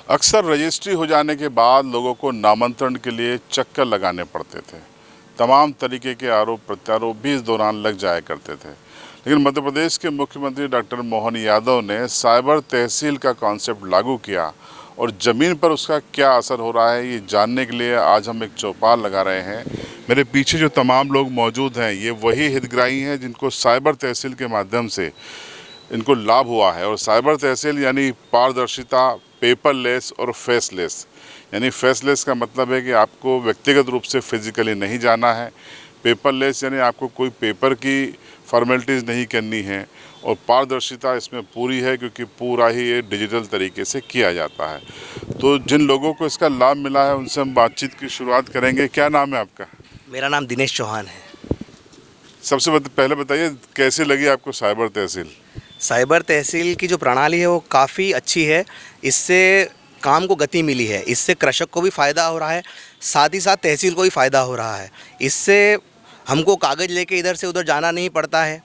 अक्सर रजिस्ट्री हो जाने के बाद लोगों को नामांतरण के लिए चक्कर लगाने पड़ते थे। तमाम तरीके के आरोप प्रत्यारोप भी इस दौरान लग जाया करते थे। लेकिन मध्य प्रदेश के मुख्यमंत्री डॉक्टर मोहन यादव ने साइबर तहसील का कॉन्सेप्ट लागू किया और ज़मीन पर उसका क्या असर हो रहा है, ये जानने के लिए आज हम एक चौपाल लगा रहे हैं। मेरे पीछे जो तमाम लोग मौजूद हैं, ये वही हितग्राही हैं जिनको साइबर तहसील के माध्यम से इनको लाभ हुआ है। और साइबर तहसील यानी पारदर्शिता, पेपरलेस और फेसलेस। यानी फेसलेस का मतलब है कि आपको व्यक्तिगत रूप से फिजिकली नहीं जाना है। पेपरलेस यानी आपको कोई पेपर की फॉर्मेलिटीज़ नहीं करनी है। और पारदर्शिता इसमें पूरी है क्योंकि पूरा ही ये डिजिटल तरीके से किया जाता है। तो जिन लोगों को इसका लाभ मिला है उनसे हम बातचीत की शुरुआत करेंगे। क्या नाम है आपका? मेरा नाम दिनेश चौहान है। सबसे पहले बताइए, कैसी लगी आपको साइबर तहसील? साइबर तहसील की जो प्रणाली है वो काफ़ी अच्छी है। इससे काम को गति मिली है, इससे कृषक को भी फ़ायदा हो रहा है, साथ ही साथ तहसील को भी फ़ायदा हो रहा है। इससे हमको कागज़ लेके इधर से उधर जाना नहीं पड़ता है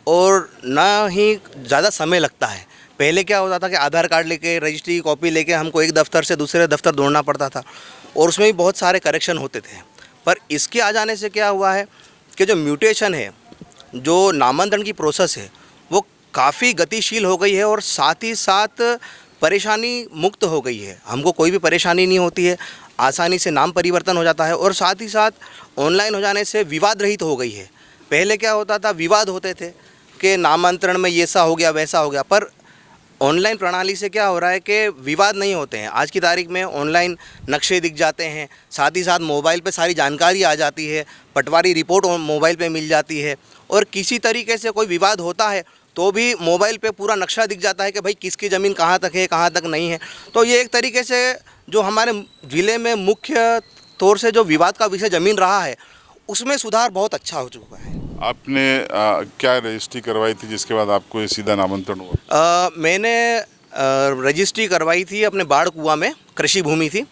और ना ही ज़्यादा समय लगता है। पहले क्या होता था कि आधार कार्ड लेके, रजिस्ट्री की कॉपी लेके हमको एक दफ़्तर से दूसरे दफ़्तर दौड़ना पड़ता था और उसमें भी बहुत सारे करेक्शन होते थे। पर इसके आ जाने से क्या हुआ है कि जो म्यूटेशन है, जो नामांतरण की प्रोसेस है, वो काफ़ी गतिशील हो गई है और साथ ही साथ परेशानी मुक्त हो गई है। हमको कोई भी परेशानी नहीं होती है, आसानी से नाम परिवर्तन हो जाता है और साथ ही साथ ऑनलाइन हो जाने से विवाद रहित हो गई है। पहले क्या होता था, विवाद होते थे कि नामांतरण में ये ऐसा हो गया, वैसा हो गया। पर ऑनलाइन प्रणाली से क्या हो रहा है कि विवाद नहीं होते हैं। आज की तारीख में ऑनलाइन नक्शे दिख जाते हैं, साथ ही साथ मोबाइल पे सारी जानकारी आ जाती है, पटवारी रिपोर्ट मोबाइल पे मिल जाती है और किसी तरीके से कोई विवाद होता है तो भी मोबाइल पे पूरा नक्शा दिख जाता है कि भाई किसकी ज़मीन कहाँ तक है, कहाँ तक नहीं है। तो ये एक तरीके से जो हमारे ज़िले में मुख्य तौर से जो विवाद का विषय ज़मीन रहा है, उसमें सुधार बहुत अच्छा हो चुका है। आपने क्या रजिस्ट्री करवाई थी जिसके बाद आपको ये सीधा नामांतरण हुआ? मैंने रजिस्ट्री करवाई थी अपने बाढ़ कुआं में, कृषि भूमि थी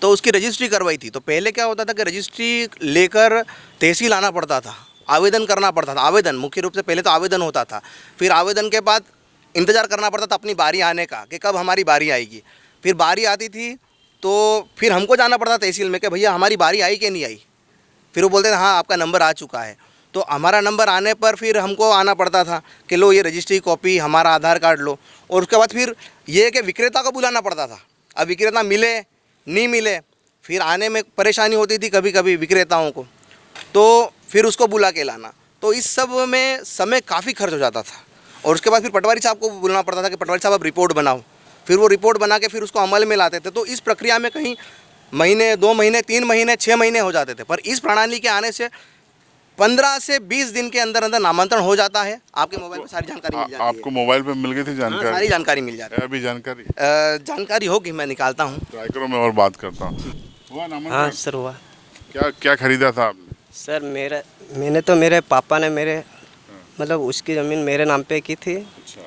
तो उसकी रजिस्ट्री करवाई थी। तो पहले क्या होता था कि रजिस्ट्री लेकर तहसील आना पड़ता था, आवेदन करना पड़ता था। आवेदन मुख्य रूप से पहले तो आवेदन होता था, फिर आवेदन के बाद इंतज़ार करना पड़ता था अपनी बारी आने का कि कब हमारी बारी आएगी। फिर बारी आती थी तो फिर हमको जाना पड़ता तहसील में कि भैया हमारी बारी आई कि नहीं आई। फिर वो बोलते थे हाँ आपका नंबर आ चुका है। तो हमारा नंबर आने पर फिर हमको आना पड़ता था कि लो ये रजिस्ट्री कॉपी, हमारा आधार कार्ड लो। और उसके बाद फिर ये कि विक्रेता को बुलाना पड़ता था। अब विक्रेता मिले नहीं मिले, फिर आने में परेशानी होती थी कभी कभी विक्रेताओं को, तो फिर उसको बुला के लाना। तो इस सब में समय काफ़ी खर्च हो जाता था। और उसके बाद फिर पटवारी साहब को बुलाना पड़ता था कि पटवारी साहब आप रिपोर्ट बनाओ। फिर वो रिपोर्ट बना के फिर उसको अमल में लाते थे। तो इस प्रक्रिया में कहीं महीने, 2 महीने, 3 महीने, 6 महीने हो जाते थे। पर इस प्रणाली के आने से 15 से 20 दिन के अंदर अंदर नामांतरण हो जाता है। आपके मोबाइल पे सारी जानकारी मिल जाती है। आपको मोबाइल पे मिल गई थी जानकारी? हाँ, सारी जानकारी मिल जाती है अभी जानकारी? है। जानकारी होगी, मैं निकालता हूँ। ट्राई करो, मैं और बात करता हूँ। हुआ नामांतरण? हाँ सर हुआ। क्या क्या खरीदा था आपने? सर मैंने तो मेरे पापा ने मेरे मतलब उसकी ज़मीन मेरे नाम पे की थी। अच्छा,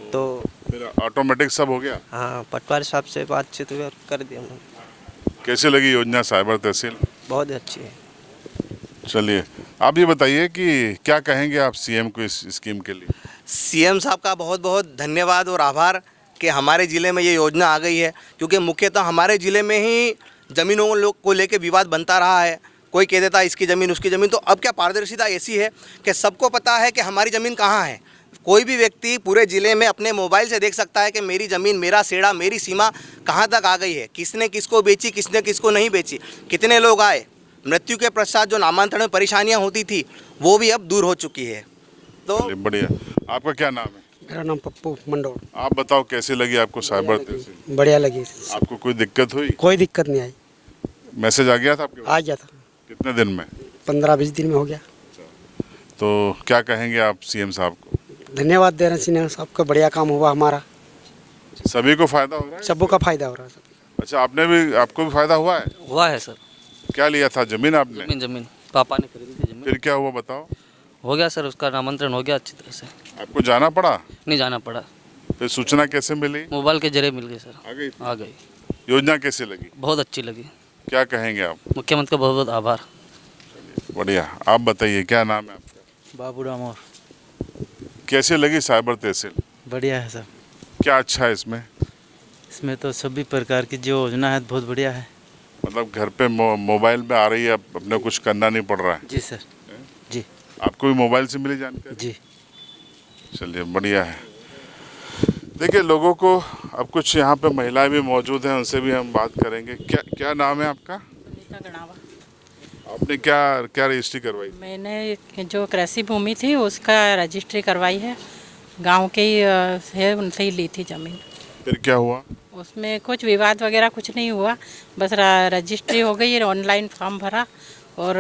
तो फिर ऑटोमेटिक सब हो गया? हाँ, पटवारी साहब से बातचीत हुई और कर दिया उन्होंने। कैसे लगी योजना साइबर तहसील? बहुत अच्छी है। चलिए, आप ये बताइए कि क्या कहेंगे आप सीएम को इस स्कीम के लिए? सीएम साहब का बहुत बहुत धन्यवाद और आभार कि हमारे ज़िले में ये योजना आ गई है। क्योंकि मुख्यतः हमारे ज़िले में ही ज़मीनों को लेके विवाद बनता रहा है। कोई कह देता है इसकी ज़मीन, उसकी ज़मीन। तो अब क्या पारदर्शिता ऐसी है कि सबको पता है कि हमारी ज़मीन कहाँ है। कोई भी व्यक्ति पूरे ज़िले में अपने मोबाइल से देख सकता है कि मेरी ज़मीन, मेरा सेड़ा, मेरी सीमा कहाँ तक आ गई है, किसने किसको बेची, किसने किसको नहीं बेची, कितने लोग आए। मृत्यु के पश्चात जो नामांतरण में परेशानियाँ होती थी वो भी अब दूर हो चुकी है। तो बढ़िया। आपका क्या नाम है? मेरा नाम पप्पू मंडोर। आप बताओ कैसे लगी आपको साइबर तहसील? बढ़िया लगी। आपको कोई दिक्कत हुई? कोई दिक्कत नहीं आई। मैसेज आ गया था आपके पास? आ गया था। कितने दिन में? 15-20 दिन में हो गया। तो क्या कहेंगे आप सीएम साहब को? धन्यवाद दे रहे हैं सीएम साहब का, बढ़िया काम हुआ हमारा। सभी को फायदा हो रहा है? सबको का फायदा हो रहा है। अच्छा, आपको भी फायदा हुआ है? हुआ है सर। क्या लिया था? जमीन आपने? जमीन पापा ने खरीदी थी जमीन। फिर क्या हुआ बताओ? हो गया सर, उसका नामांतरण हो गया अच्छी तरह से। आपको जाना पड़ा? नहीं जाना पड़ा, फिर सूचना कैसे मिली? मोबाइल के जरिए मिल गई सर। आ गई? आ गई। योजना कैसे लगी? बहुत अच्छी लगी। क्या कहेंगे आप? मुख्यमंत्री का बहुत बहुत आभार। बढ़िया। आप बताइए क्या नाम है आपका? बाबू राम। और कैसे लगी साइबर तहसील? बढ़िया है सर। क्या अच्छा है इसमें? इसमें तो सभी प्रकार की जो योजना है बहुत बढ़िया है। मतलब घर पे मोबाइल में आ रही है, अब अपने कुछ करना नहीं पड़ रहा है। जी सर। जी आपको भी मोबाइल से मिली जानकारी? जी। चलिए बढ़िया है। देखिए लोगों को, अब कुछ यहाँ पे महिलाएं भी मौजूद हैं, उनसे भी हम बात करेंगे। क्या क्या नाम है आपका? सुनीता गणावा। आपने क्या क्या रजिस्ट्री करवाई? मैंने जो कृषि भूमि थी उसका रजिस्ट्री करवाई है, गांव के ही है, उनसे ही ली थी ज़मीन। फिर क्या हुआ? उसमें कुछ विवाद वगैरह कुछ नहीं हुआ, बस रजिस्ट्री हो गई, ऑनलाइन फॉर्म भरा और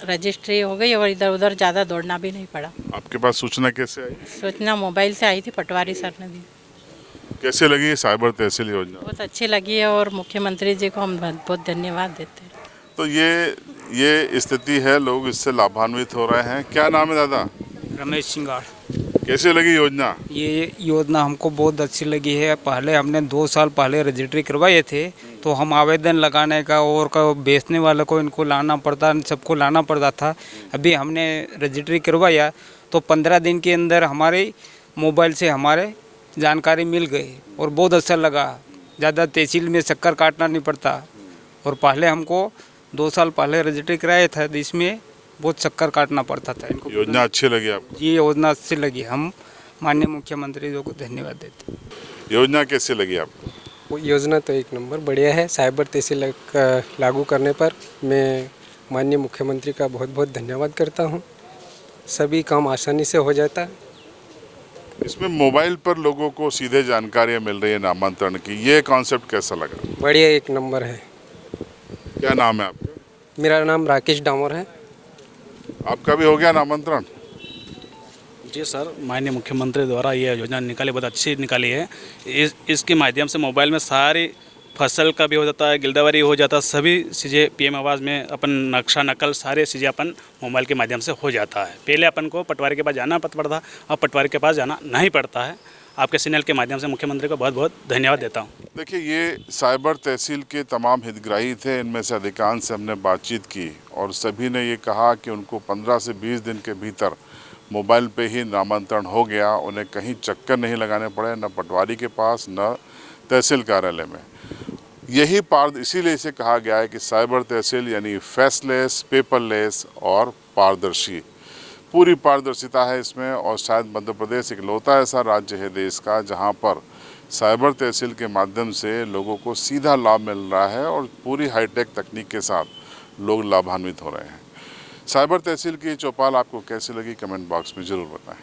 रजिस्ट्री हो गई और इधर उधर ज़्यादा दौड़ना भी नहीं पड़ा। आपके पास सूचना कैसे आई? सूचना मोबाइल से आई थी, पटवारी सर ने दी। कैसे लगी ये साइबर तहसील योजना? बहुत अच्छी लगी है और मुख्यमंत्री जी को हम बहुत बहुत धन्यवाद देते हैं। तो ये स्थिति है, लोग इससे लाभान्वित हो रहे हैं। क्या नाम है दादा? रमेश सिंगार। कैसे लगी योजना? ये योजना हमको बहुत अच्छी लगी है। पहले हमने 2 साल पहले रजिस्ट्री करवाए थे, तो हम आवेदन लगाने का और बेचने वाले को इनको लाना पड़ता, सबको लाना पड़ता था। अभी हमने रजिस्ट्री करवाया तो 15 दिन के अंदर हमारे मोबाइल से हमारे जानकारी मिल गई और बहुत अच्छा लगा। ज़्यादा तहसील में चक्कर काटना नहीं पड़ता। और पहले हमको 2 साल पहले रजिस्ट्री कराया था, इसमें बहुत चक्कर काटना पड़ता था। इनको योजना अच्छी लगी आपको? ये योजना अच्छी लगी। हम माननीय मुख्यमंत्री जी को धन्यवाद देते हैं। योजना कैसी लगी आपको? वो योजना तो एक नंबर बढ़िया है। साइबर तहसील लागू करने पर मैं माननीय मुख्यमंत्री का बहुत बहुत धन्यवाद करता हूँ। सभी काम आसानी से हो जाता है। इसमें मोबाइल पर लोगों को सीधे जानकारियाँ मिल रही है नामांतरण की, ये कॉन्सेप्ट कैसा लगा? बढ़िया, एक नंबर है। क्या नाम है आपका? मेरा नाम राकेश डामोर है। आपका भी हो गया नामांतरण? जी सर, माननीय मुख्यमंत्री द्वारा ये योजना निकाली, बहुत अच्छी निकाली है। इसके माध्यम से मोबाइल में सारी फसल का भी हो जाता है, गिरदावरी हो जाता है, सभी चीज़ें पीएम आवास में अपन नक्शा नकल सारे चीज़ें अपन मोबाइल के माध्यम से हो जाता है। पहले अपन को पटवारी के पास जाना पड़ता, अब पटवारी के पास जाना नहीं पड़ता है। आपके चैनल के माध्यम से मुख्यमंत्री को बहुत बहुत धन्यवाद देता हूँ। देखिए ये साइबर तहसील के तमाम हितग्राही थे, इनमें से अधिकांश से हमने बातचीत की और सभी ने ये कहा कि उनको 15 से 20 दिन के भीतर मोबाइल पे ही नामांतरण हो गया। उन्हें कहीं चक्कर नहीं लगाने पड़े, न पटवारी के पास न तहसील कार्यालय में। यही इसीलिए इसे कहा गया है कि साइबर तहसील यानी फेसलेस, पेपरलेस और पारदर्शी। पूरी पारदर्शिता है इसमें और शायद मध्य प्रदेश इकलौता ऐसा राज्य है देश का जहां पर साइबर तहसील के माध्यम से लोगों को सीधा लाभ मिल रहा है और पूरी हाईटेक तकनीक के साथ लोग लाभान्वित हो रहे हैं। साइबर तहसील की चौपाल आपको कैसी लगी, कमेंट बॉक्स में ज़रूर बताएं।